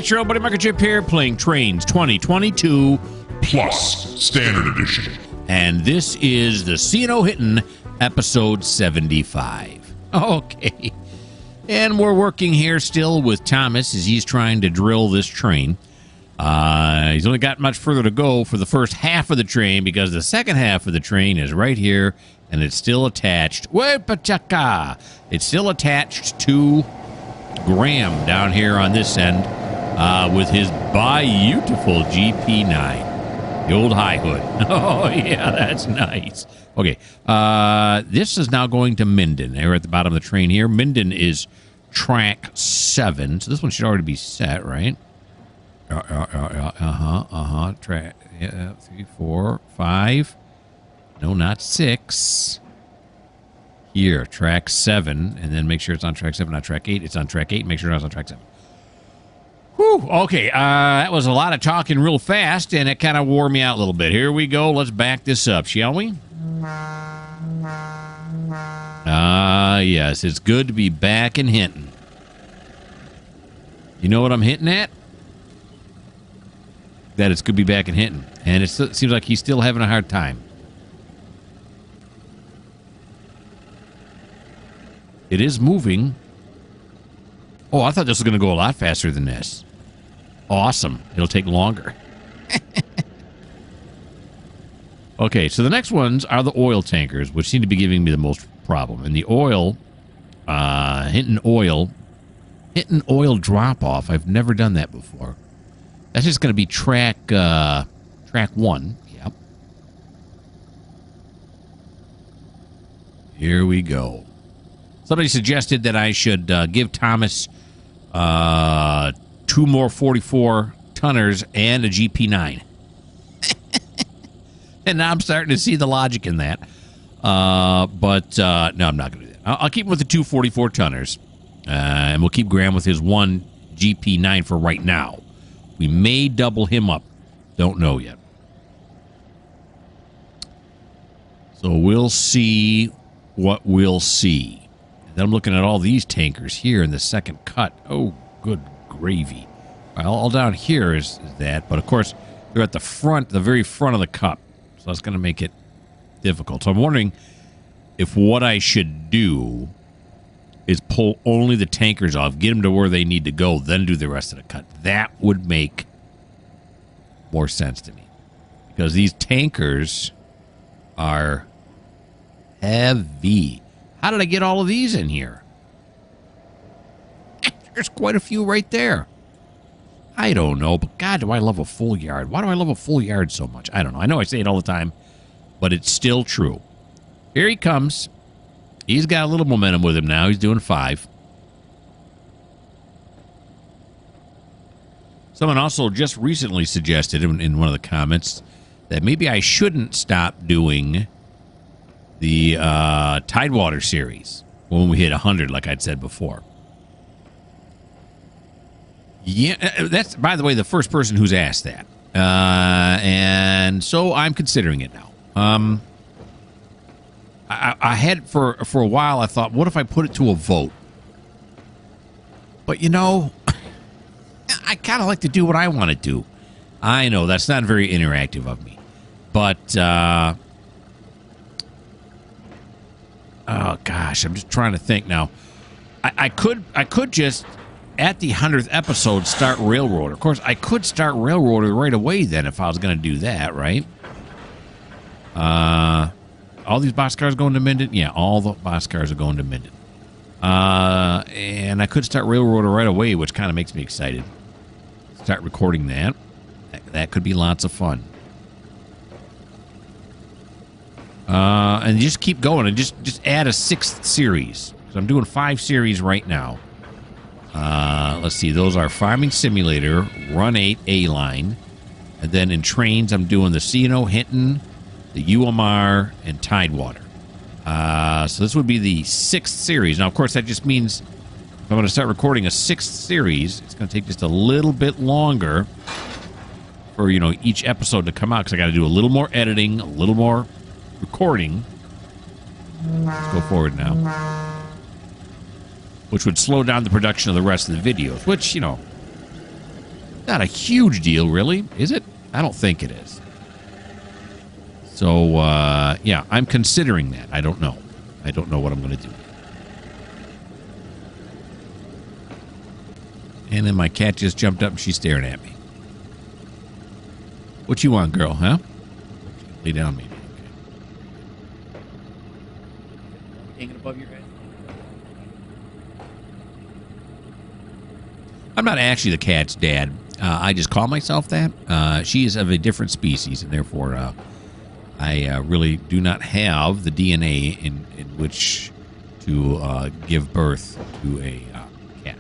it's your old buddy Mikerowchip here playing Trainz 2022 Plus Standard Edition. And this is the Hinton episode 75. Okay. And we're working here still with Thomas as he's trying to drill this train. He's only got much further to go for the first half of the train because the second half of the train is right here and it's still attached. It's still attached to Graham down here on this end with his beautiful GP9, the old high hood. Oh, yeah, that's nice. Okay, this is now going to Minden. They're at the bottom of the train here. Minden is track 7, so this one should already be set, right? Track 3, 4, 5. No, not 6. Here, track 7, and then make sure it's on track 7, not track 8. It's on track 8. Make sure it's on track 7. Whew, okay, that was a lot of talking real fast, and it kind of wore me out a little bit. Here we go. Let's back this up, shall we? Yes, it's good to be back in Hinton. You know what I'm hinting at? That it's good to be back in Hinton. And it seems like he's still having a hard time. It is moving. Oh, I thought this was going to go a lot faster than this. Awesome. It'll take longer. Okay, so the next ones are the oil tankers, which seem to be giving me the most problem. And the oil, Hinton oil drop-off, I've never done that before. That's just going to be track 1. Yep. Here we go. Somebody suggested that I should give Thomas 2 more 44-tonners and a GP9. And now I'm starting to see the logic in that. But no, I'm not going to do that. I'll keep him with the 2 44-tonners. And we'll keep Graham with his 1 GP9 for right now. We may double him up. Don't know yet. So we'll see what we'll see. And then I'm looking at all these tankers here in the second cut. Oh, good gravy. All down here is that. But, of course, they're at the front, the very front of the cup. So that's going to make it difficult. So I'm wondering if what I should do is pull only the tankers off, get them to where they need to go, then do the rest of the cut. That would make more sense to me. Because these tankers are heavy. How did I get all of these in here? There's quite a few right there. I don't know, but God, do I love a full yard. Why do I love a full yard so much? I don't know. I know I say it all the time, but it's still true. Here he comes. He's got a little momentum with him now. He's doing 5. Someone also just recently suggested in one of the comments that maybe I shouldn't stop doing the Tidewater series when we hit 100, like I'd said before. Yeah, that's, by the way, the first person who's asked that. And so I'm considering it now. I had for a while, I thought, what if I put it to a vote? But, you know, I kind of like to do what I want to do. I know that's not very interactive of me. But, oh, gosh, I'm just trying to think now. I could just, at the 100th episode, start Railroader. Of course, I could start Railroader right away then if I was going to do that, right? All these boxcars going to Minden? Yeah, all the boxcars are going to Minden. And I could start Railroader right away, which kind of makes me excited. Start recording that. That could be lots of fun. And just keep going and just add a 6th series. So I'm doing 5 series right now. Let's see. Those are Farming Simulator, Run 8, A-Line. And then in Trainz, I'm doing the Hinton, the UMR, and Tidewater. So this would be the 6th series. Now, of course, that just means if I'm going to start recording a 6th series, it's going to take just a little bit longer for, you know, each episode to come out because I got to do a little more editing, a little more recording. Let's go forward now. Which would slow down the production of the rest of the videos, which, you know, Not a huge deal, really, is it? I don't think it is. So, yeah, I'm considering that. I don't know. I don't know what I'm going to do. And then my cat just jumped up and she's staring at me. What you want, girl, huh? Lay down, maybe. Okay. Hanging above your head. I'm not actually the cat's dad. I just call myself that. She is of a different species, and therefore I really do not have the DNA in which to give birth to a cat.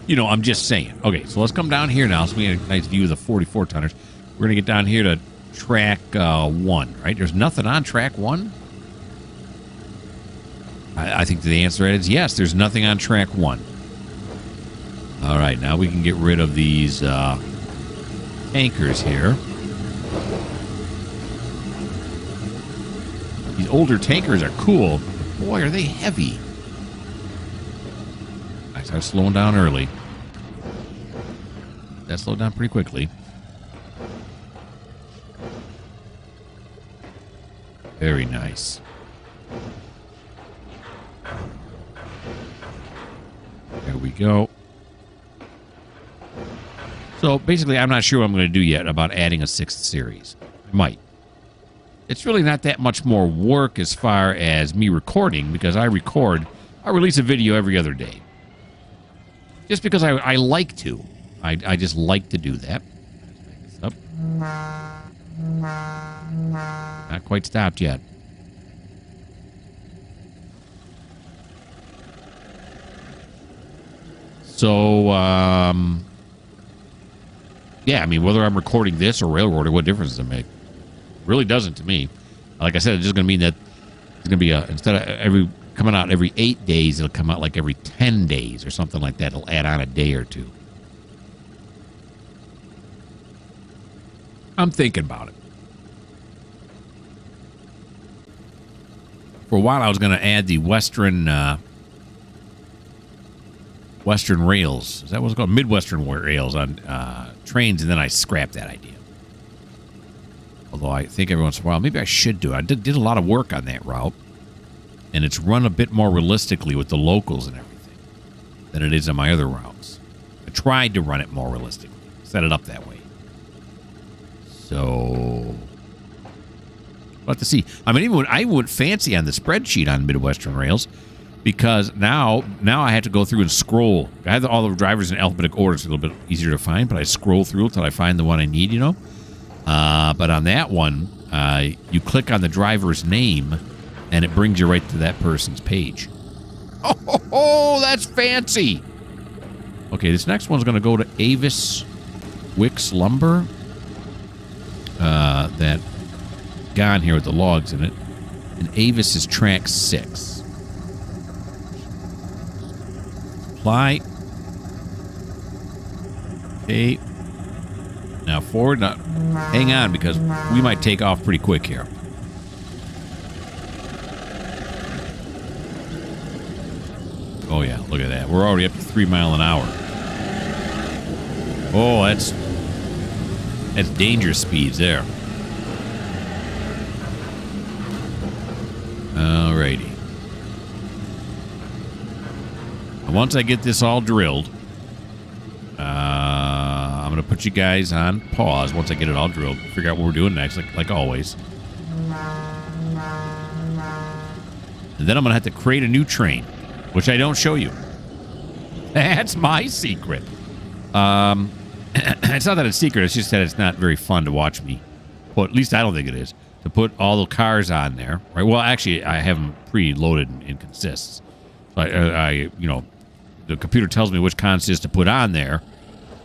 You know, I'm just saying. Okay, so let's come down here now. So we have a nice view of the 44 tonners. We're going to get down here to track 1, right? There's nothing on track 1? I think the answer is yes, there's nothing on track 1. All right, now we can get rid of these tankers here. These older tankers are cool. Boy, are they heavy. I start slowing down early. That slowed down pretty quickly. Very nice. There we go. So basically, I'm not sure what I'm going to do yet about adding a 6th series. I might. It's really not that much more work as far as me recording, because I release a video every other day. Just because I like to. I just like to do that. Let's make this up. Not quite stopped yet. So, yeah, I mean, whether I'm recording this or railroading, what difference does it make? It really doesn't to me. Like I said, it's just going to mean that it's going to be instead of coming out every 8 days, it'll come out like every 10 days or something like that. It'll add on a day or two. I'm thinking about it. For a while, I was going to add the Western rails. Is that what it's called? Midwestern rails on Trainz, and then I scrapped that idea. Although I think every once in a while, maybe I should do it. I did a lot of work on that route, and it's run a bit more realistically with the locals and everything than it is on my other routes. I tried to run it more realistically, set it up that way. So, we'll have to see. I mean, even I went fancy on the spreadsheet on Midwestern rails, because now I have to go through and scroll. I have all the drivers in alphabetic order. It's a little bit easier to find, but I scroll through until I find the one I need, you know. But on that one, you click on the driver's name, and it brings you right to that person's page. Oh, that's fancy. Okay, this next one's going to go to Avis Wicks Lumber. That gone here with the logs in it. And Avis is track 6. Apply. Okay. Now forward. Now, hang on, because we might take off pretty quick here. Oh yeah, look at that. We're already up to 3 miles an hour. Oh, that's dangerous speeds there. Alrighty. Once I get this all drilled, I'm going to put you guys on pause once I get it all drilled. Figure out what we're doing next, like always. And then I'm going to have to create a new train, which I don't show you. That's my secret. It's not that it's secret. It's just that it's not very fun to watch me. Well, at least I don't think it is. To put all the cars on there, right? Well, actually, I have them pre-loaded in consists. So I you know, the computer tells me which consists to put on there,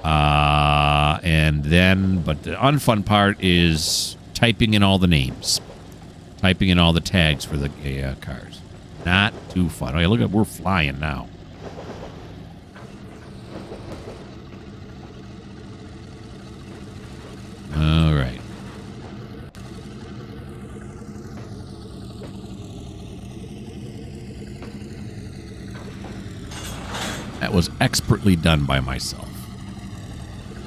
and then. But the unfun part is typing in all the names, typing in all the tags for the cars. Not too fun. Okay, look at, we're flying now. All right. That was expertly done by myself.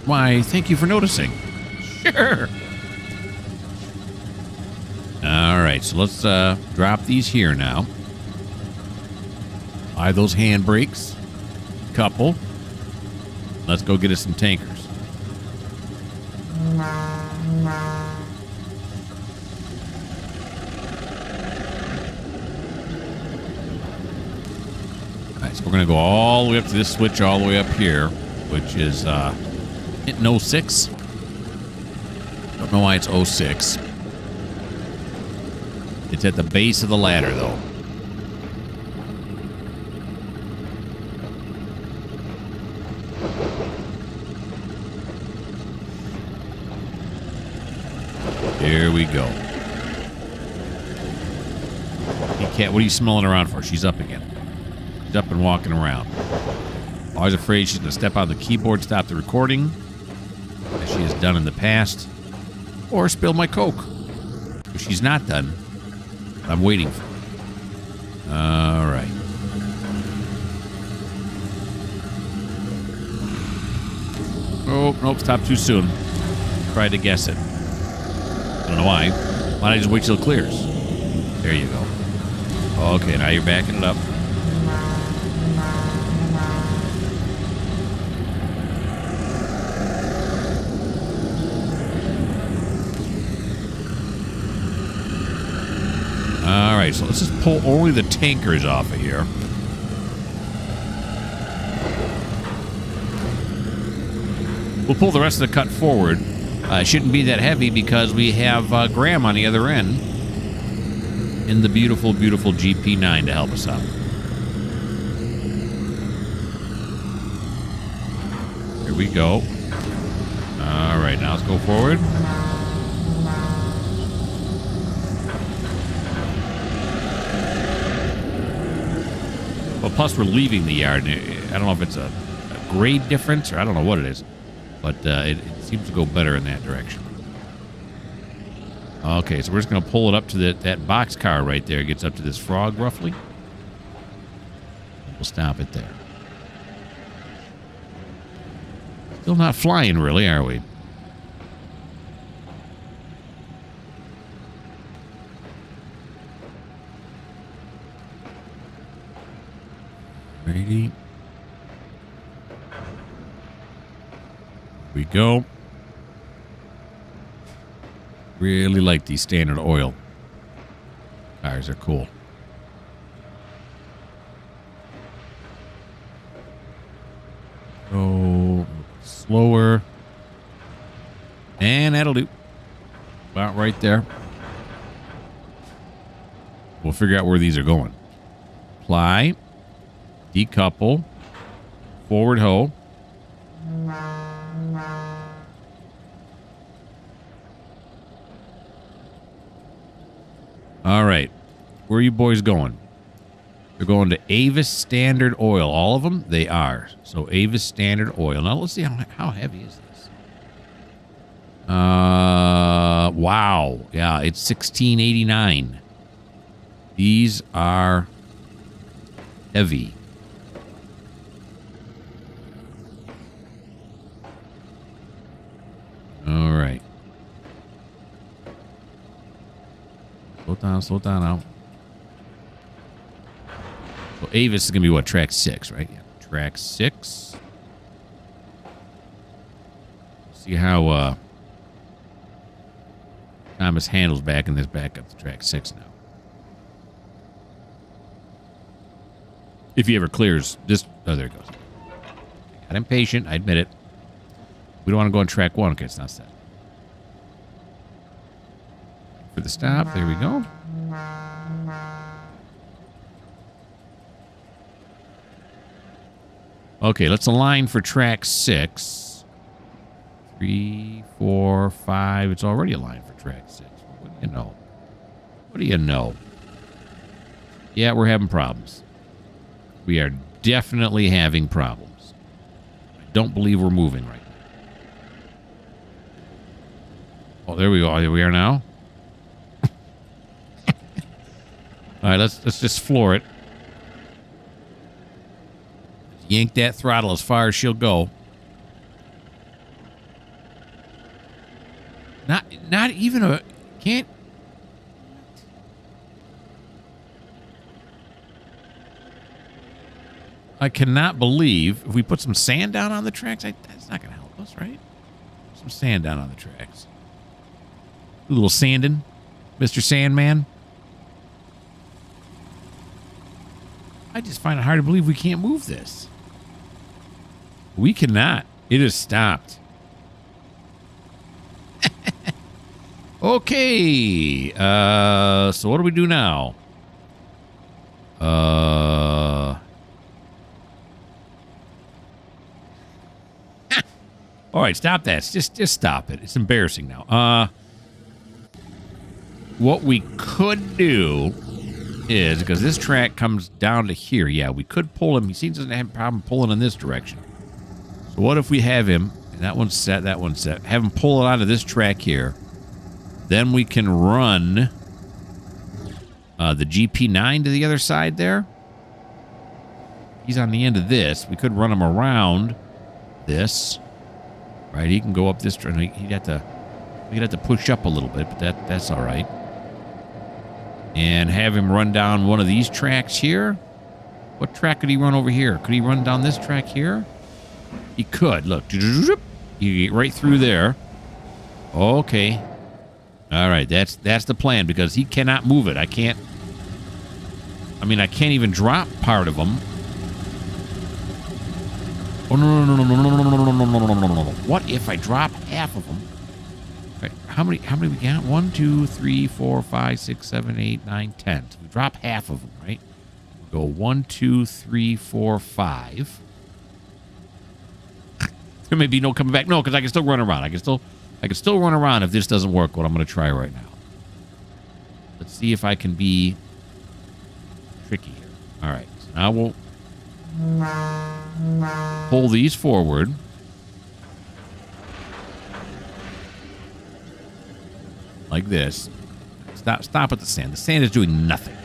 Why, thank you for noticing. Sure. All right, so let's drop these here now. Buy those handbrakes. Couple. Let's go get us some tankers. Alright, so we're going to go all the way up to this switch all the way up here, which is Hinton 06. Don't know why it's 06. It's at the base of the ladder, though. Here we go. Hey, Cat, what are you smelling around for? She's up again. She's up and walking around. Always afraid she's going to step on the keyboard, stop the recording, as she has done in the past, or spill my Coke. If she's not done, I'm waiting for her. All right. Oh, nope, stop too soon. Tried to guess it. I don't know why. Why don't I just wait till it clears? There you go. Okay, now you're backing it up. All right, so let's just pull only the tankers off of here. We'll pull the rest of the cut forward. It shouldn't be that heavy because we have Graham on the other end in the beautiful, beautiful GP9 to help us out. Here we go. All right, now let's go forward. Well, plus we're leaving the yard. I don't know if it's a grade difference or I don't know what it is, but it seems to go better in that direction. Okay, so we're just going to pull it up to that boxcar right there. It gets up to this frog, roughly. We'll stop it there. Still not flying, really, are we? Ready? Here we go. Really like these Standard Oil cars. Are cool. Go slower. And that'll do. About right there. We'll figure out where these are going. Apply. Decouple. Forward hoe. All right. Where are you boys going? They're going to Avis Standard Oil. All of them? They are. So Avis Standard Oil. Now let's see how heavy is this? Wow. Yeah, it's 1689. These are heavy. All right. Slow down now. So Avis is going to be what? Track 6, right? Yeah. Track 6. See how Thomas handles back in this back up to track 6 now. If he ever clears this. Oh, there it goes. Got impatient. I admit it. We don't want to go on track 1. Okay, it's not set. For the stop. There we go. Okay, let's align for track 6. 3, 4, 5. It's already aligned for track 6. What do you know? What do you know? Yeah, we're having problems. We are definitely having problems. I don't believe we're moving right now. Oh, there we go. There we are now. All right, let's just floor it. Yank that throttle as far as she'll go. Not even a... Can't... I cannot believe if we put some sand down on the tracks, that's not going to help us, right? Some sand down on the tracks. A little sanding, Mr. Sandman. I just find it hard to believe we can't move this. We cannot. It has stopped. Okay. So what do we do now? All right, stop that. Just stop it. It's embarrassing now. What we could do is, because this track comes down to here, yeah, we could pull him. He seems to have a problem pulling in this direction. So what if we have him, and that one's set, have him pull it onto this track here. Then we can run the GP9 to the other side there. He's on the end of this. We could run him around this. Right, he can go up this track. We'd have to push up a little bit, but that's all right. And have him run down one of these tracks here. What track could he run over here? Could he run down this track here? He could. Look, you get right through there. Okay. All right, that's the plan because he cannot move it. I can't even drop part of him. Oh, no. What if I drop half of them? Right, how many we got? 1, 2, 3, 4, 5, 6, 7, 8, 9, 10. So we drop half of them, right? Go 1, 2, 3, 4, 5. There may be no coming back. No, because I can still run around. I can still run around if this doesn't work, what I'm going to try right now. Let's see if I can be tricky here. All right. So now we'll pull these forward. Like this. Stop at the sand. The sand is doing nothing.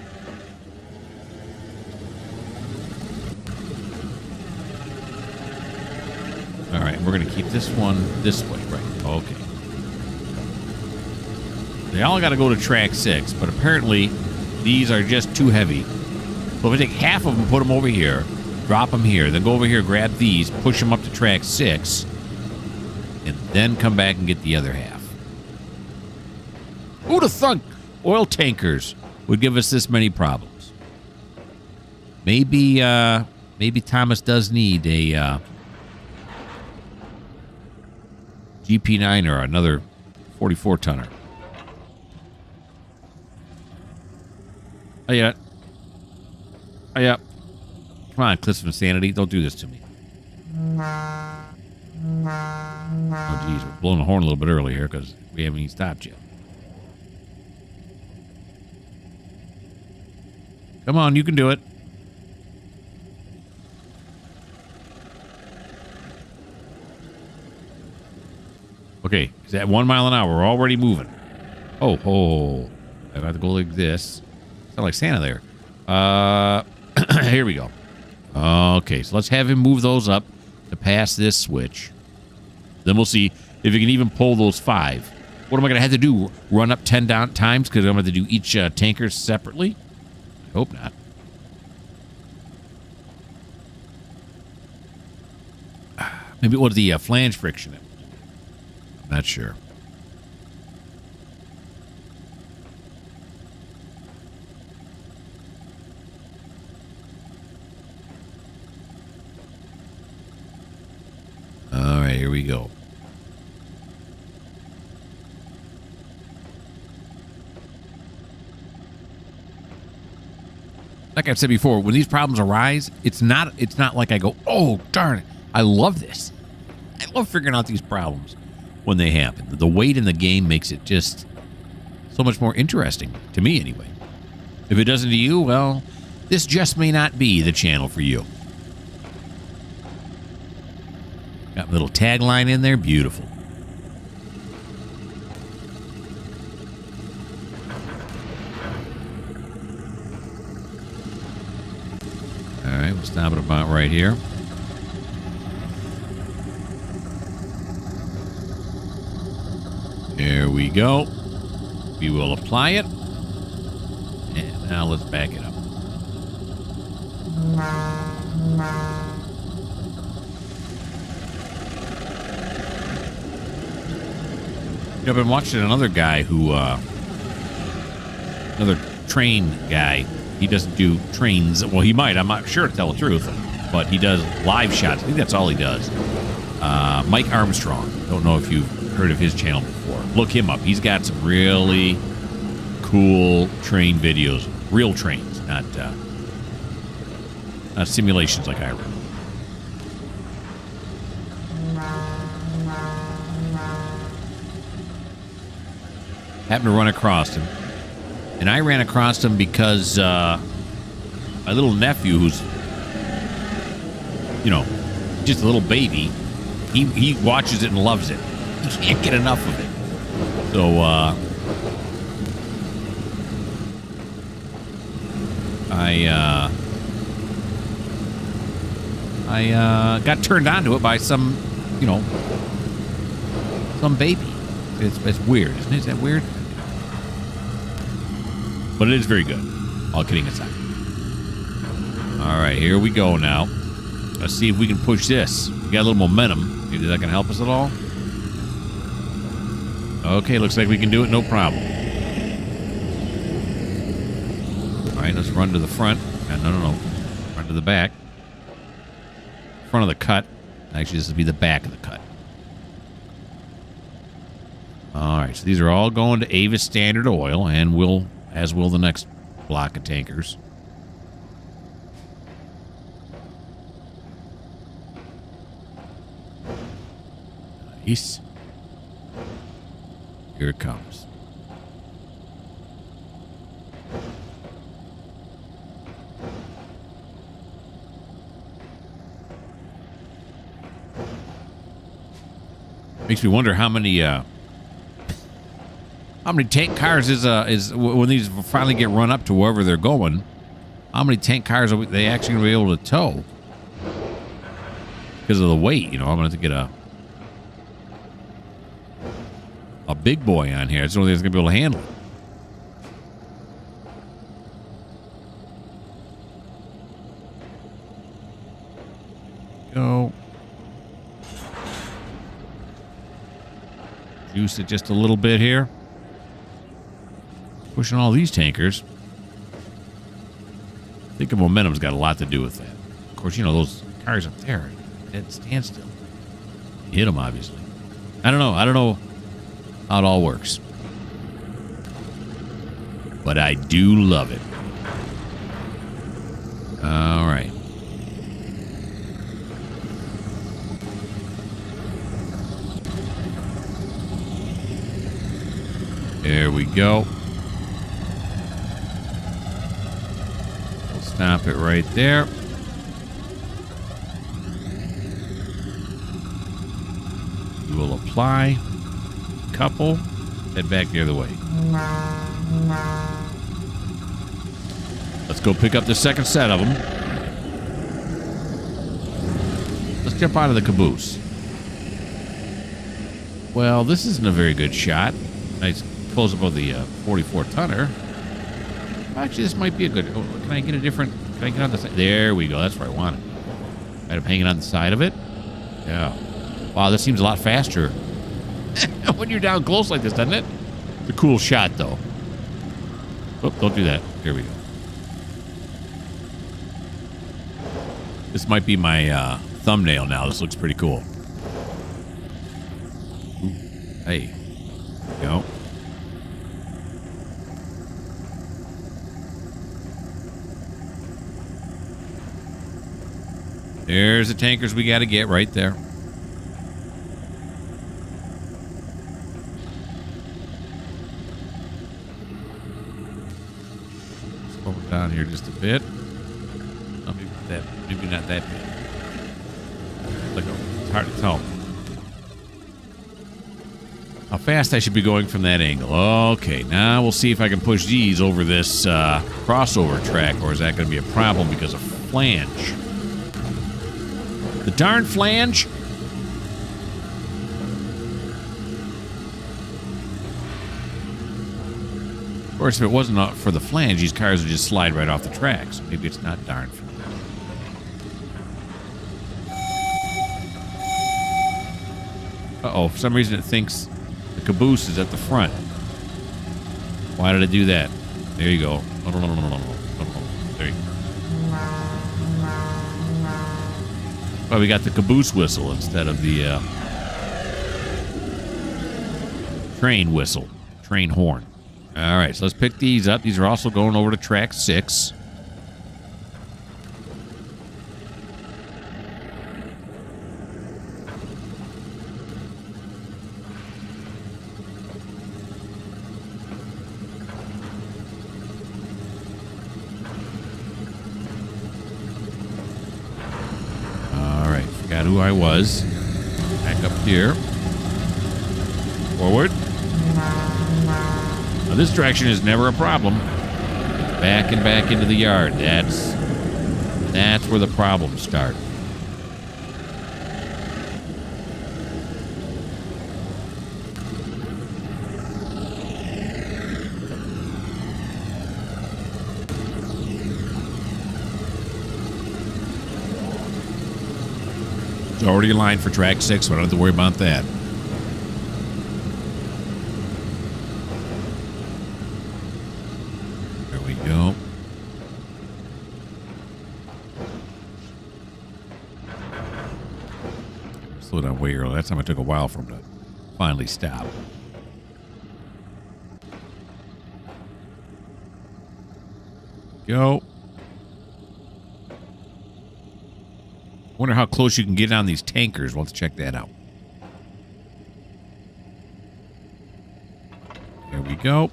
All right, we're going to keep this one this way, right? Okay. They all got to go to track 6, but apparently these are just too heavy. So if I take half of them, put them over here, drop them here, then go over here, grab these, push them up to track 6, and then come back and get the other half. Who'd have thunk oil tankers would give us this many problems? Maybe Thomas does need a GP9 or another 44-tonner. Oh, yeah. Come on, Cliffs of Insanity. Don't do this to me. Oh, geez. We're blowing the horn a little bit early here because we haven't even stopped yet. Come on, you can do it. Okay, is that 1 mile an hour? We're already moving. Oh. I have to go like this. Sound like Santa there. Here we go. Okay, so let's have him move those up to pass this switch. Then we'll see if he can even pull those 5. What am I going to have to do? Run up 10 down times because I'm going to have to do each tanker separately? I hope not. Maybe it was the flange friction. I'm not sure. All right, here we go. Like I've said before, when these problems arise, it's not like I go, oh, darn it, I love this. I love figuring out these problems when they happen. The weight in the game makes it just so much more interesting, to me anyway. If it doesn't to you, well, this just may not be the channel for you. Got a little tagline in there. Beautiful. All right, we'll stop it about right here. There we go. We will apply it. And now let's back it up. I've been watching another guy who, another train guy. He doesn't do trains. Well, he might. I'm not sure, to tell the truth. But he does live shots. I think that's all he does. Mike Armstrong. Don't know if you've heard of his channel before. Look him up. He's got some really cool train videos. Real trains, not simulations like I run. Happened to run across him. And I ran across him because my little nephew, who's, you know, just a little baby, he watches it and loves it. He can't get enough of it. So, I got turned on to it by some, you know, some baby. It's weird, isn't it? Is that weird? But it is very good. All kidding aside. All right, here we go now. Let's see if we can push this. We got a little momentum. Maybe that can help us at all. Okay, looks like we can do it, no problem. All right, let's run to the front. No. Run to the back. Front of the cut. Actually, this will be the back of the cut. All right, so these are all going to Avis Standard Oil, and as will the next block of tankers. Nice. Here it comes. Makes me wonder how many tank cars is when these finally get run up to wherever they're going. How many tank cars are they actually going to be able to tow? Because of the weight, you know, I'm going to have to get a big boy on here. It's the only thing that's going to be able to handle it. Go. Juice it just a little bit here. Pushing all these tankers. I think the momentum's got a lot to do with that. Of course, you know, those cars up there, dead standstill. You hit them, obviously. I don't know how it all works. But I do love it. All right. There we go. We'll stop it right there. We will apply. Couple. Head back the other way. Let's go pick up the second set of them. Let's jump out of the caboose. Well, this isn't a very good shot. Nice close up of the 44-tonner. Actually, this might be a good... Oh, can I get a different... Can I get on the side? There we go. That's where I want it. I had him hanging on the side of it. Yeah. Wow, this seems a lot faster when you're down close like this, doesn't it? It's a cool shot, though. Oh, don't do that. Here we go. This might be my thumbnail now. This looks pretty cool. Ooh. Hey. There we go. There's the tankers we got to get right there. Slow it down here just a bit. Oh, maybe not that bit. It's hard to tell how fast I should be going from that angle. Okay, now we'll see if I can push these over this crossover track, or is that going to be a problem because of flange? The darn flange. Of course, if it wasn't for the flange, these cars would just slide right off the tracks. Maybe it's not darn for that. Uh-oh, for some reason it thinks the caboose is at the front. Why did it do that? There you go. There you go. Well, we got the caboose whistle instead of the train whistle, train horn. All right, so let's pick these up. These are also going over to track 6. All right, forgot who I was. Back up here. Forward. Now, this direction is never a problem. Back and back into the yard. That's where the problems start. It's already aligned for track 6, so I don't have to worry about that. Go. Slow down way early. That time it took a while for him to finally stop. Go. Wonder how close you can get on these tankers. Let's check that out. There we go.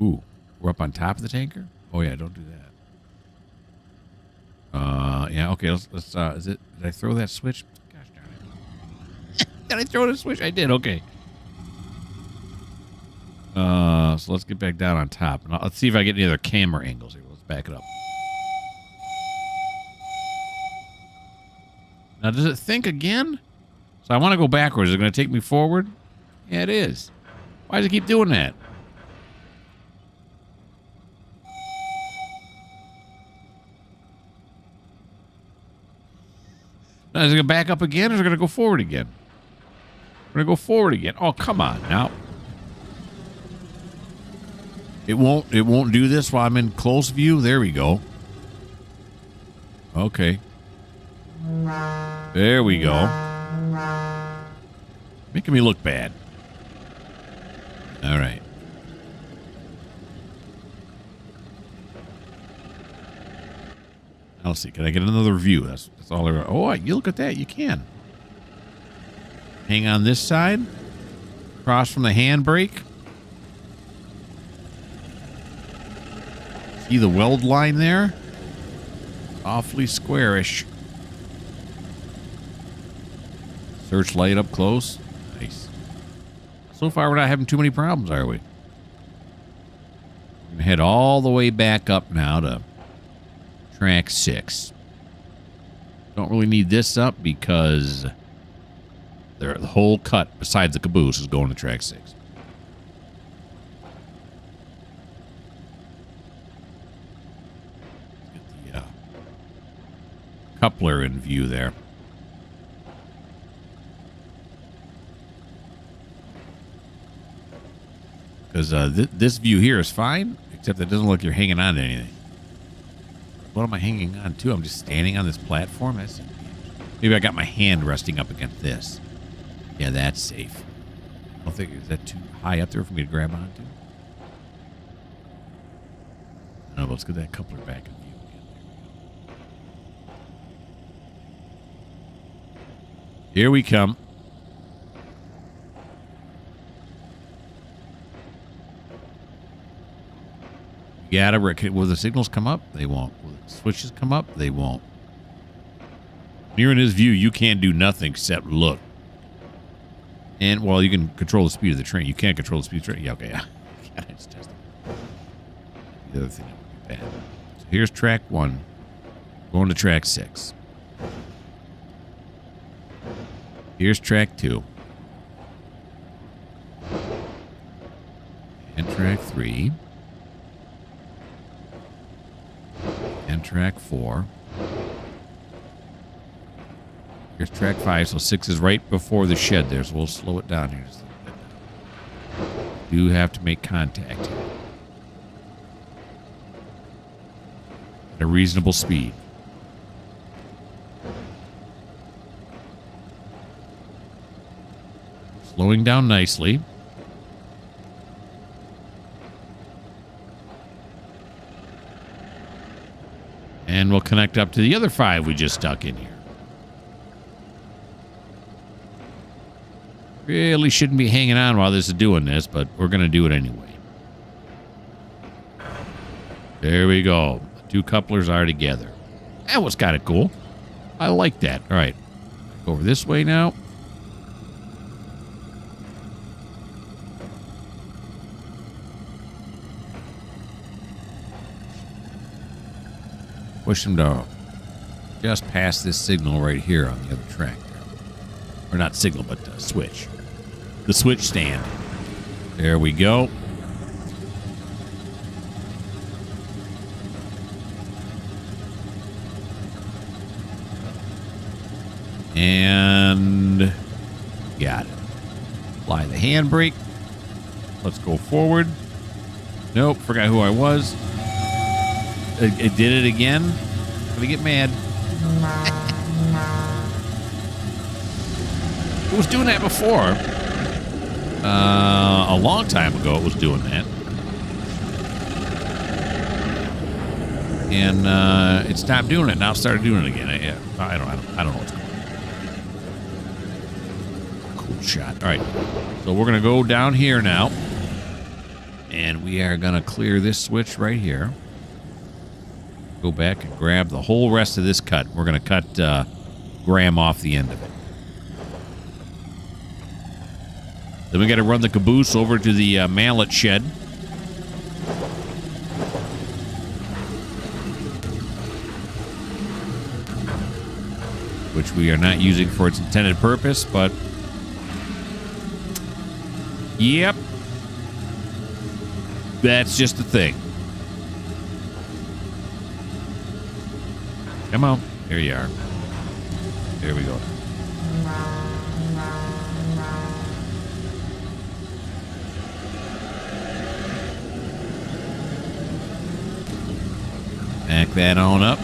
Ooh, we're up on top of the tanker? Oh yeah, don't do that. Yeah, okay, let's did I throw that switch? Gosh darn it. Did I throw the switch? I did, okay. So let's get back down on top. And let's see if I get any other camera angles here. Let's back it up. Now, does it think again? So I want to go backwards. Is it going to take me forward? Yeah, it is. Why does it keep doing that? Now, is it going to back up again, or is it going to go forward again? We're going to go forward again. Oh, come on now. It won't do this while I'm in close view. There we go. Okay. There we go. Making me look bad. All right. I'll see. Can I get another view? That's all I... Oh, you look at that. You can. Hang on this side. Across from the handbrake. See the weld line there? Awfully squarish. Searchlight up close. Nice. So far, we're not having too many problems, are we? We're going to head all the way back up now to track 6. Don't really need this up because the whole cut besides the caboose is going to track 6. Get the coupler in view there. Because this view here is fine, except it doesn't look like you're hanging on to anything. What am I hanging on to? I'm just standing on this platform? Maybe I got my hand resting up against this. Yeah, that's safe. I don't think... Is that too high up there for me to grab onto? No, let's get that coupler back in view again. Here we come. Yeah, will the signals come up? They won't. Will the switches come up? They won't. When you're in his view, you can't do nothing except look. And, well, you can control the speed of the train. You can't control the speed of the train. Yeah, okay, yeah. I just tested. The other thing would be bad. So here's track 1. Going to track 6. Here's track 2. track 3. And track 4. Here's track 5, so 6 is right before the shed there, so we'll slow it down here just a little bit. Do have to make contact here. At a reasonable speed. Slowing down nicely. And we'll connect up to the other 5 we just stuck in here. Really shouldn't be hanging on while this is doing this, but we're going to do it anyway. There we go. The 2 couplers are together. That was kind of cool. I like that. All right. Go over this way now. Push them to just past this signal right here on the other track there. Or not signal, but switch. The switch stand. There we go. And got it. Apply the handbrake. Let's go forward. Nope, forgot who I was. It did it again. I'm gonna get mad. It was doing that before. A long time ago, it was doing that, and it stopped doing it. Now it started doing it again. I don't know what's going on. Cool shot. All right, so we're gonna go down here now, and we are gonna clear this switch right here. Go back and grab the whole rest of this cut. We're gonna cut Graham off the end of it. Then we got to run the caboose over to the mallet shed. Which we are not using for its intended purpose, but... Yep. That's just the thing. Come on. Here you are. There we go. Back that on up.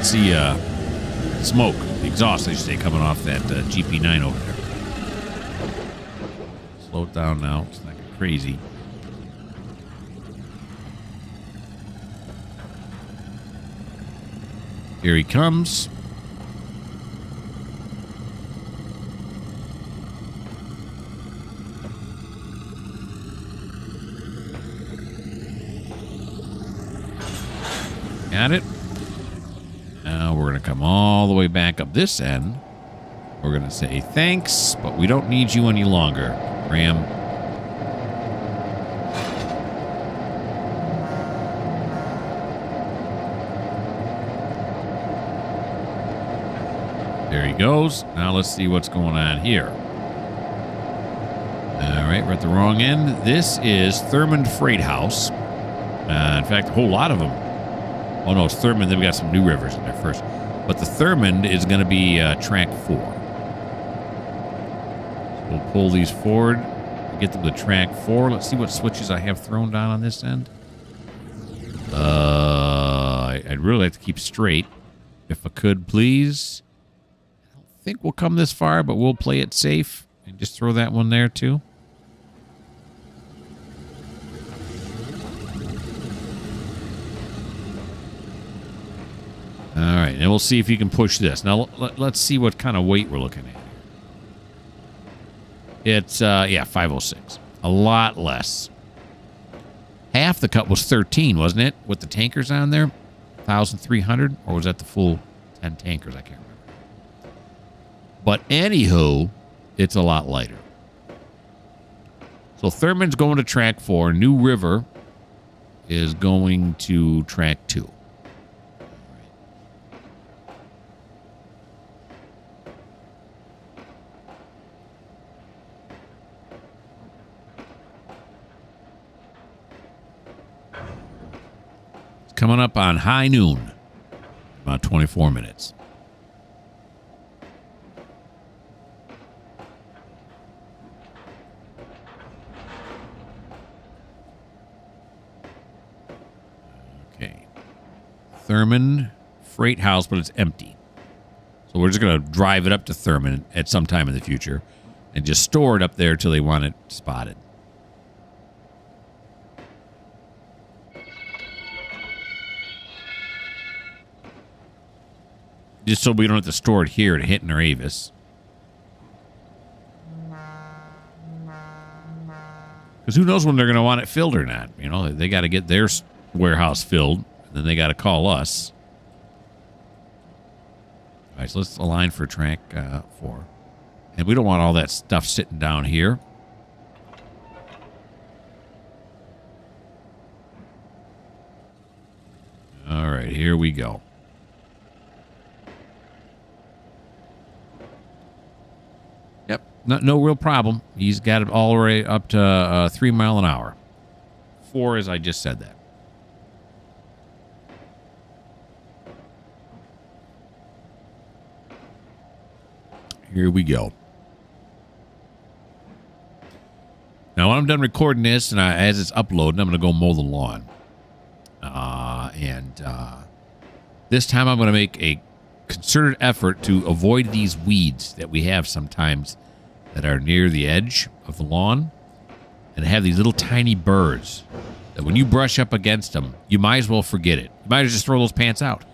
See smoke, the exhaust, I should say, coming off that GP9 over there. Slow it down now. It's not getting crazy. Here he comes. Got it. Now we're going to come all the way back up this end. We're going to say thanks, but we don't need you any longer, Graham. There he goes. Now let's see what's going on here. All right, we're at the wrong end. This is Thurmond Freight House. In fact, a whole lot of them. Oh, no, it's Thurmond. Then we got some New Rivers in there first. But the Thurmond is going to be track 4. We'll pull these forward, get them to track 4. Let's see what switches I have thrown down on this end. I'd really like to keep straight. If I could, please. I don't think we'll come this far, but we'll play it safe and just throw that one there, too. All right, and we'll see if you can push this. Now, let's see what kind of weight we're looking at. It's, yeah, 506. A lot less. Half the cut was 13, wasn't it? With the tankers on there? 1,300? Or was that the full 10 tankers? I can't remember. But anywho, it's a lot lighter. So Thurman's going to track 4. New River is going to track 2. coming up on high noon. About 24 minutes. Okay. Thurman Freight House, but it's empty. So we're just going to drive it up to Thurman at some time in the future and just store it up there till they want it spotted. Just so we don't have to store it here at Hinton or Avis. Because who knows when they're going to want it filled or not. You know, they got to get their warehouse filled, and then they got to call us. All right, so let's align for track 4. And we don't want all that stuff sitting down here. All right, here we go. Yep, no real problem. He's got it all the way up to 3 miles an hour. 4, as I just said that. Here we go. Now, when I'm done recording this, and as it's uploading, I'm going to go mow the lawn. This time I'm going to make a concerted effort to avoid these weeds that we have sometimes that are near the edge of the lawn and have these little tiny burrs that when you brush up against them, you might as well forget it. You might as well just throw those pants out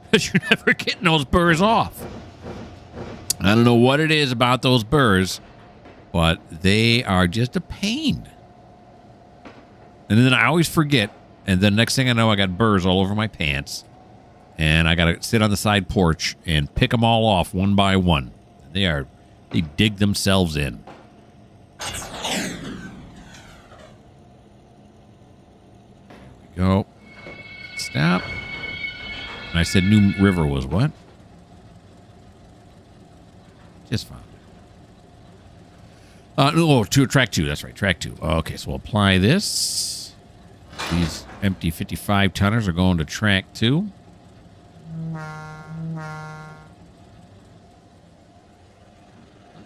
because you're never getting those burrs off. I don't know what it is about those burrs, but they are just a pain. And then I always forget, and then next thing I know, I got burrs all over my pants, and I got to sit on the side porch and pick them all off one by one. They dig themselves in. There we go. Stop. And I said New River was what? Just fine. To track 2. That's right, track 2. Okay, so we'll apply this. These empty 55 tonners are going to track 2.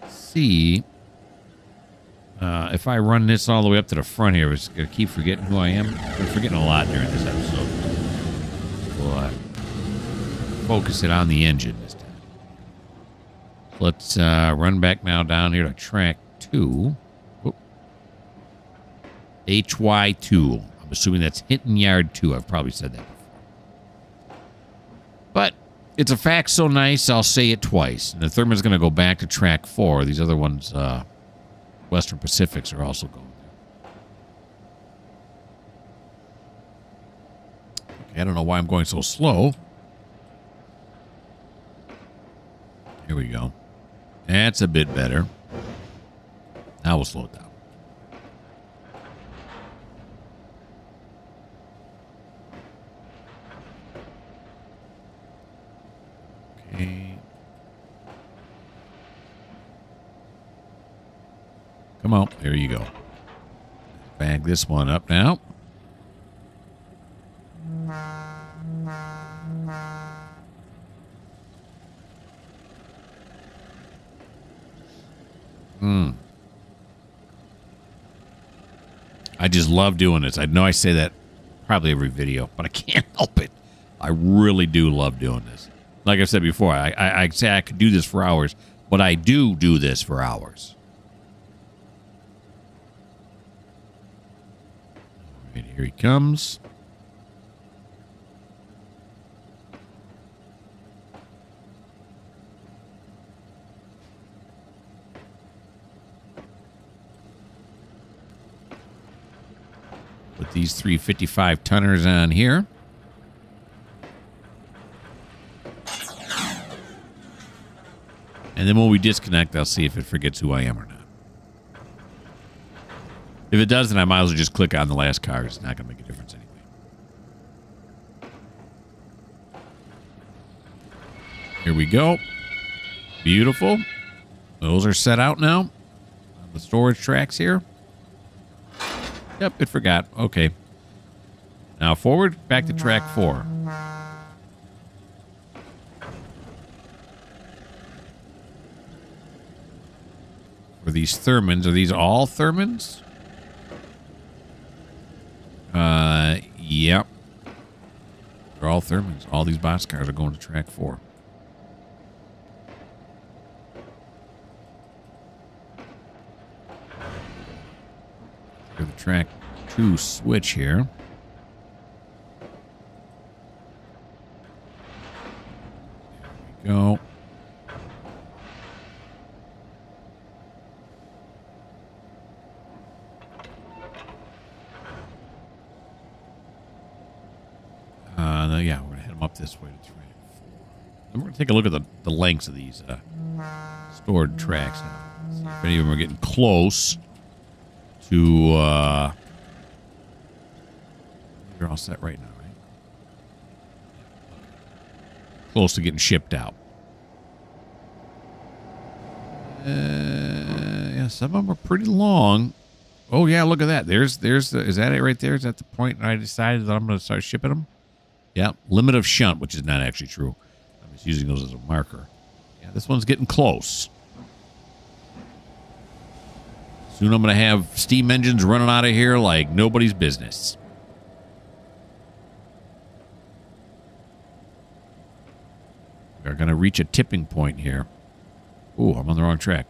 Let's see if I run this all the way up to the front here. I'm just going to keep forgetting who I am. I'm forgetting a lot during this episode. We'll focus it on the engine this time. Let's run back now down here to track 2. Whoop. HY2. I'm assuming that's Hinton Yard 2. I've probably said that before. But it's a fact so nice, I'll say it twice. And the Thurman's going to go back to track 4. These other ones, Western Pacifics, are also going there. Okay, I don't know why I'm going so slow. Here we go. That's a bit better. Now we'll slow it down. Okay. Come on. There you go. Bag this one up now. I just love doing this. I know I say that probably every video, but I can't help it. I really do love doing this. Like I said before, I say I could do this for hours, but I do this for hours. All right, here he comes. Put these 355 tonners on here. And then when we disconnect, I'll see if it forgets who I am or not. If it does, then I might as well just click on the last car. It's not going to make a difference anyway. Here we go. Beautiful. Those are set out now. The storage tracks here. Yep, it forgot. Okay. Now forward, back to track 4. For these Thermans, are these all Thermans? Yep. They're all Thermans. All these boxcars are going to track 4. For the track 2 switch here. There we go. Yeah, we're going to head them up this way to track 4. Then we're going to take a look at the lengths of these stored tracks now. See if any of them are getting close to... You're all set right now, right? Close to getting shipped out. Yeah, some of them are pretty long. Oh, yeah, look at that. Is that it right there? Is that the point I decided that I'm going to start shipping them? Yeah, limit of shunt, which is not actually true. I'm just using those as a marker. Yeah, this one's getting close. Soon I'm going to have steam engines running out of here like nobody's business. We're going to reach a tipping point here. Ooh, I'm on the wrong track.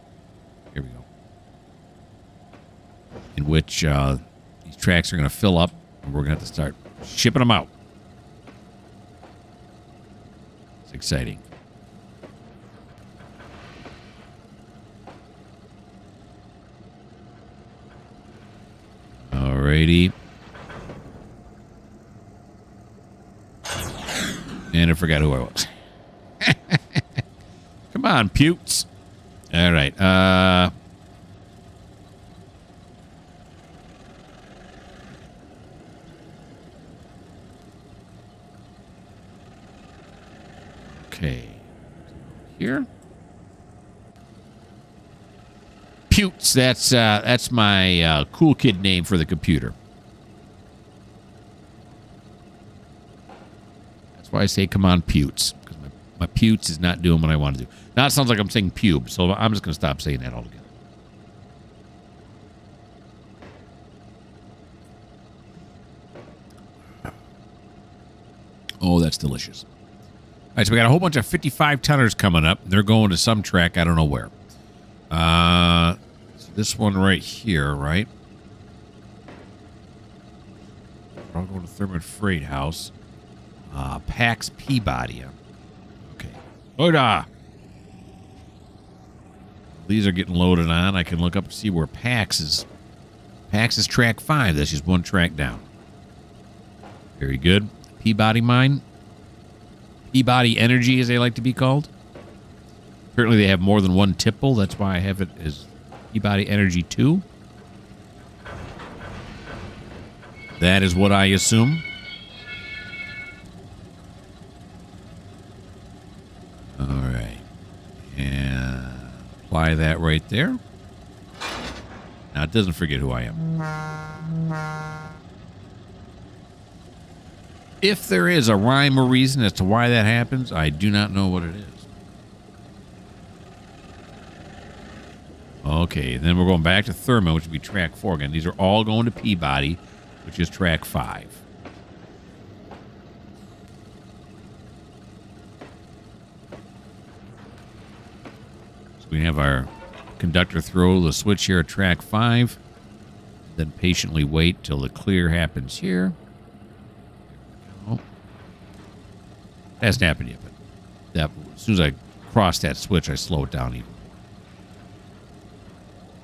Here we go. In which these tracks are going to fill up, and we're going to have to start shipping them out. It's exciting. Alrighty. And I forgot who I was. Come on, Putes. All right. Okay. Here. Putes. That's my cool kid name for the computer. That's why I say, come on, Putes. Because my Putes is not doing what I want to do. Now it sounds like I'm saying pube, so I'm just going to stop saying that altogether. Oh, that's delicious. All right, so we got a whole bunch of 55-tonners coming up. They're going to some track. I don't know where. So this one right here, right? We're all going to Thurman Freight House. Pax Peabody. Okay. Oda! These are getting loaded on. I can look up to see where Pax is. Pax is track 5. That's just one track down. Very good. Peabody mine. Peabody Energy, as they like to be called. Apparently they have more than one tipple. That's why I have it as Peabody Energy 2. That is what I assume. All right. And apply that right there. Now, it doesn't forget who I am. If there is a rhyme or reason as to why that happens, I do not know what it is. Okay, then we're going back to Thurman, which would be track 4 again. These are all going to Peabody, which is track 5. So we have our conductor throw the switch here at track 5, then patiently wait till the clear happens here. Oh, hasn't happened yet, but as soon as I cross that switch, I slow it down even.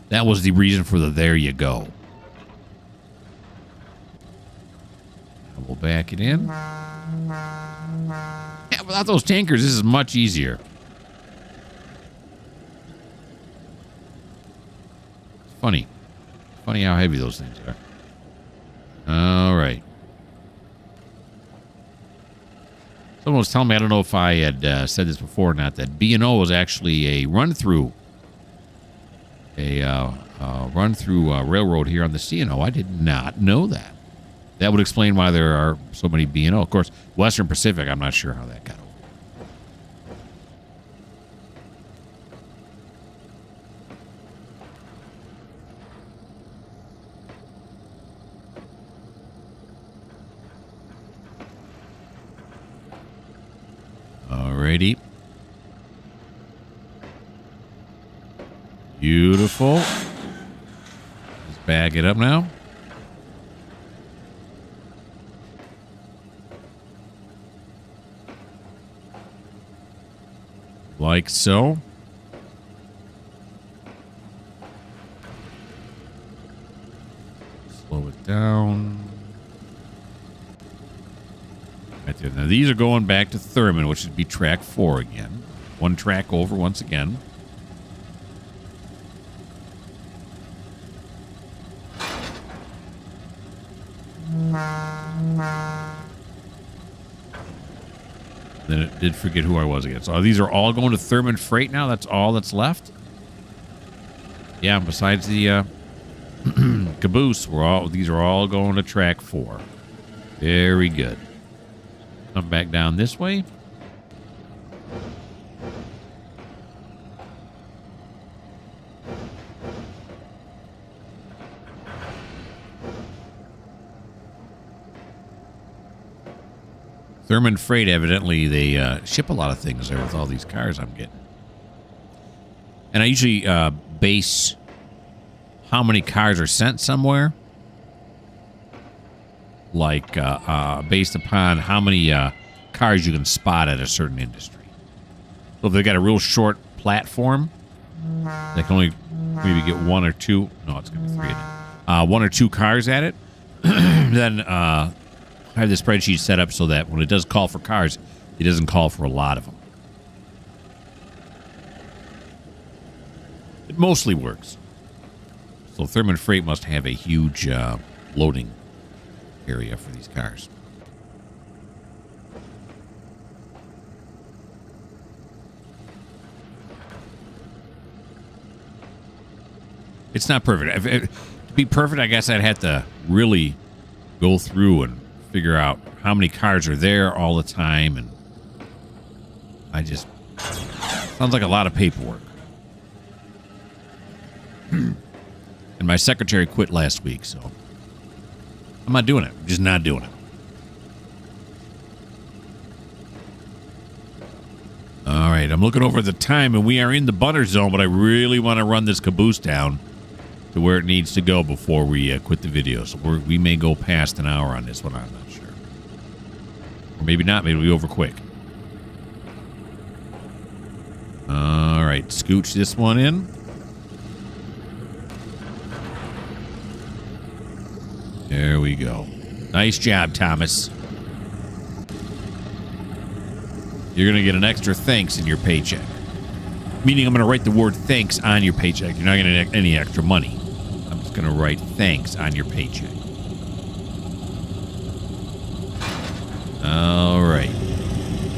That was the reason for the there you go. We'll back it in. Yeah, without those tankers, this is much easier. It's funny. Funny how heavy those things are. All right. Someone was telling me, I don't know if I had said this before or not, that B&O was actually a run-through railroad here on the C&O. I did not know that. That would explain why there are so many B&O. Of course, Western Pacific, I'm not sure how that got over. Alrighty. Beautiful. Just bag it up now. Like so. Slow it down. Right there. Now these are going back to Thurman, which would be track 4 again. One track over once again. Then it did forget who I was again. So these are all going to Thurman Freight now? That's all that's left? Yeah, besides the caboose, these are all going to track 4. Very good. Come back down this way. Thurman Freight, evidently, they ship a lot of things there with all these cars I'm getting. And I usually base how many cars are sent somewhere, like based upon how many cars you can spot at a certain industry. So if they've got a real short platform, they can only maybe get 1 or 2. No, it's going to be 3 now. 1 or 2 cars at it. Then I have the spreadsheet set up so that when it does call for cars, it doesn't call for a lot of them. It mostly works. So Thurman Freight must have a huge loading area for these cars. It's not perfect. To be perfect, I guess I'd have to really go through and figure out how many cars are there all the time, and sounds like a lot of paperwork. And my secretary quit last week, so I'm not doing it. I'm just not doing it. All right, I'm looking over the time, and we are in the butter zone, but I really want to run this caboose down to where it needs to go before we quit the video. So we may go past an hour on this one. I'm not sure. Or maybe not. Maybe we'll be over quick. All right. Scooch this one in. There we go. Nice job, Thomas. You're going to get an extra thanks in your paycheck. Meaning I'm going to write the word thanks on your paycheck. You're not going to get any extra money. I'm just going to write thanks on your paycheck. All right.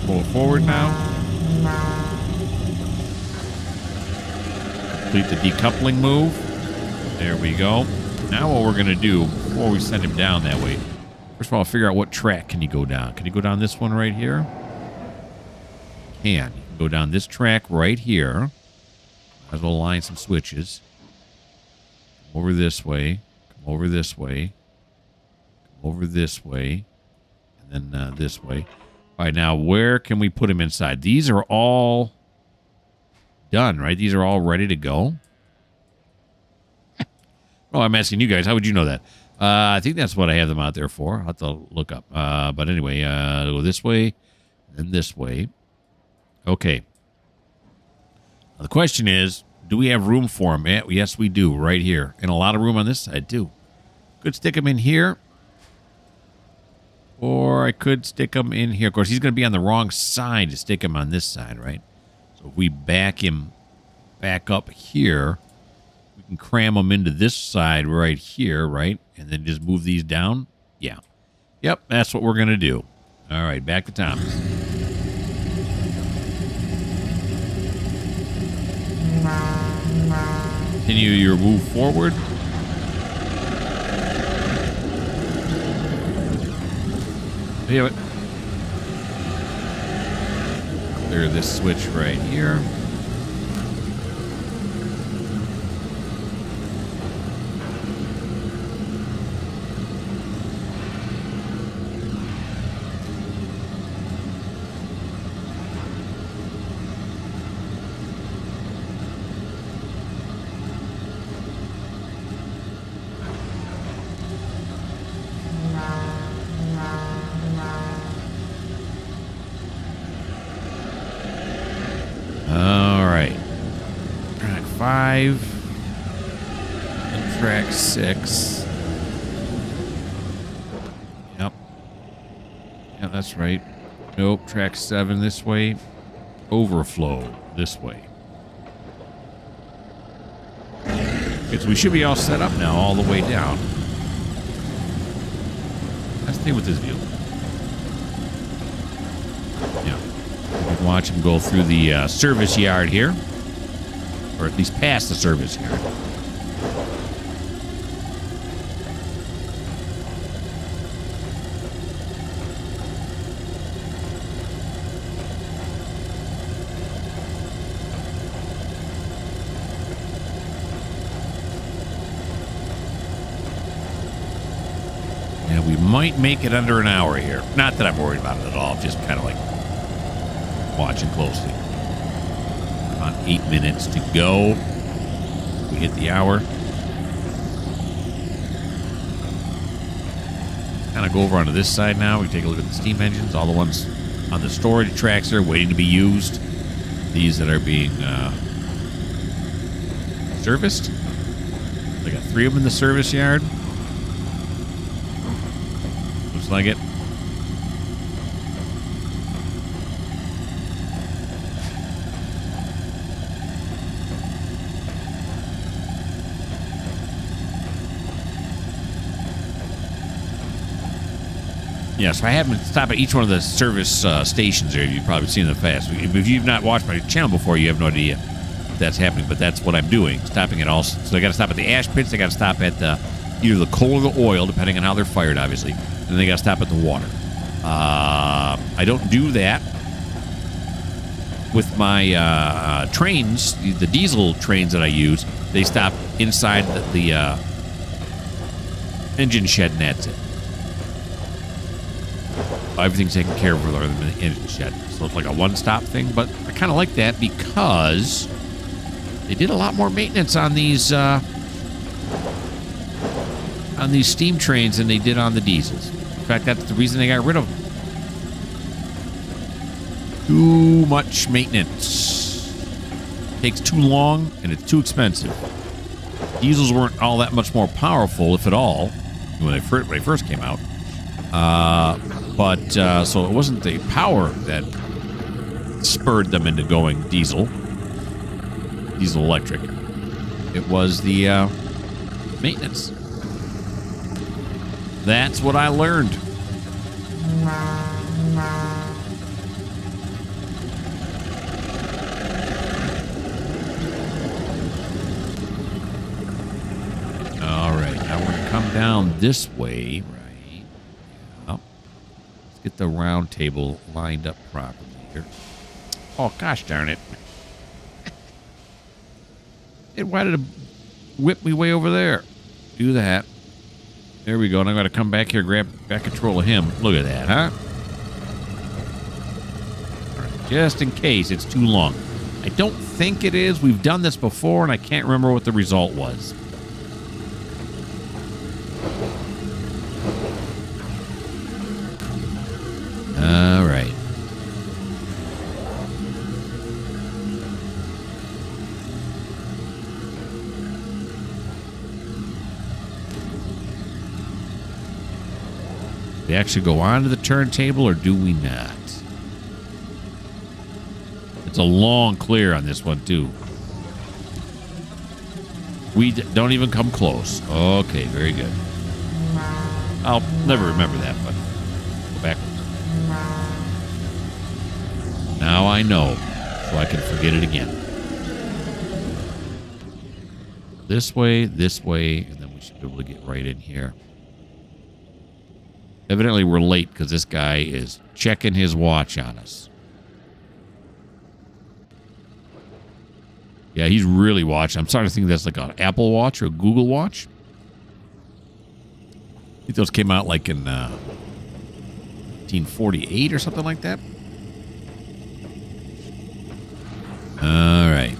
Pull it forward now. Complete the decoupling move. There we go. Now what we're going to do, before we send him down that way, first of all, figure out what track can you go down. Can you go down this one right here? You can go down this track right here. Might as well line some switches. Come over this way. Come over this way. Come over this way. And then this way. All right, now where can we put him inside? These are all done, right? These are all ready to go. Oh, I'm asking you guys. How would you know that? I think that's what I have them out there for. I'll have to look up. But anyway, go this way and this way. Okay. Now the question is, do we have room for him? Yes, we do, right here. And a lot of room on this side, too. Could stick him in here. Or I could stick him in here. Of course, he's going to be on the wrong side to stick him on this side, right? So if we back him back up here, we can cram him into this side right here, right? And then just move these down. Yeah. Yep, that's what we're going to do. All right, back to Thomas. Continue your move forward. pivot. Clear this switch right here. Track 5 and track 6. Yep. Yeah, that's right. Nope, track 7 this way. Overflow this way. Okay, so we should be all set up now all the way down. Let's stay with this view. Yeah. You can watch him go through the service yard here. Or at least past the service yard. Yeah, we might make it under an hour here. Not that I'm worried about it at all. Just kind of like watching closely. About 8 minutes to go. We hit the hour. Kind of go over onto this side now. We take a look at the steam engines. All the ones on the storage tracks there waiting to be used. These that are being serviced. They got 3 of them in the service yard. Looks like it. Yeah, so I haven't stopped at each one of the service stations there. You've probably seen in the past. If you've not watched my channel before, you have no idea if that's happening, but that's what I'm doing, stopping at all. So I got to stop at the ash pits. I got to stop at either the coal or the oil, depending on how they're fired, obviously. And then they got to stop at the water. I don't do that with my trains, the diesel trains that I use. They stop inside the engine shed, and that's it. Everything's taken care of other than the engine shed. So it's like a one-stop thing, but I kind of like that because they did a lot more maintenance on these steam trains than they did on the diesels. In fact, that's the reason they got rid of them. Too much maintenance. Takes too long, and it's too expensive. Diesels weren't all that much more powerful, if at all, when they first came out. So it wasn't the power that spurred them into going diesel electric. It was the maintenance. That's what I learned. All right, now we're going to come down this way, right? Get the round table lined up properly here. Oh, gosh darn it. Why did it whip me way over there? Do that. There we go. And I'm going to come back here, grab back control of him. Look at that, huh? All right, just in case it's too long. I don't think it is. We've done this before, and I can't remember what the result was. All right. We actually go onto the turntable, or do we not? It's a long clear on this one, too. We don't even come close. Okay, very good. I'll never remember that, but go backwards. Now I know, so I can forget it again. This way, and then we should be able to get right in here. Evidently, we're late because this guy is checking his watch on us. Yeah, he's really watching. I'm starting to think that's like an Apple Watch or a Google Watch. I think those came out like in 1948 or something like that. All right.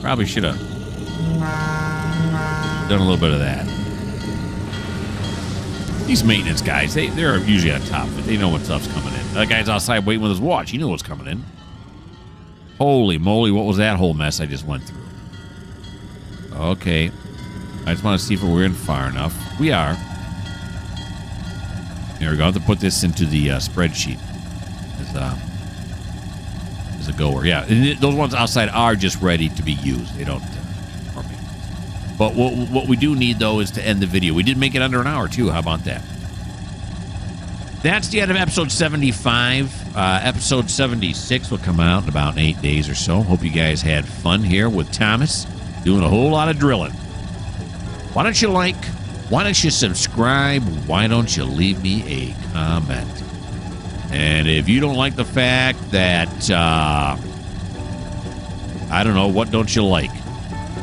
Probably should have done a little bit of that. These maintenance guys, they're usually on top of it. They know when stuff's coming in. That guy's outside waiting with his watch. He knew what's coming in. Holy moly, what was that whole mess I just went through? Okay. I just want to see if we're in far enough. We are. There we go. I have to put this into the spreadsheet. As a goer. Yeah, and those ones outside are just ready to be used. They don't But what we do need, though, is to end the video. We did make it under an hour, too. How about that? That's the end of episode 75. Episode 76 will come out in about 8 days or so. Hope you guys had fun here with Thomas, doing a whole lot of drilling. Why don't you like? Why don't you subscribe? Why don't you leave me a comment? And if you don't like the fact that, I don't know, what don't you like?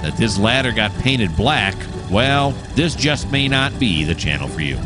That this ladder got painted black, well, this just may not be the channel for you.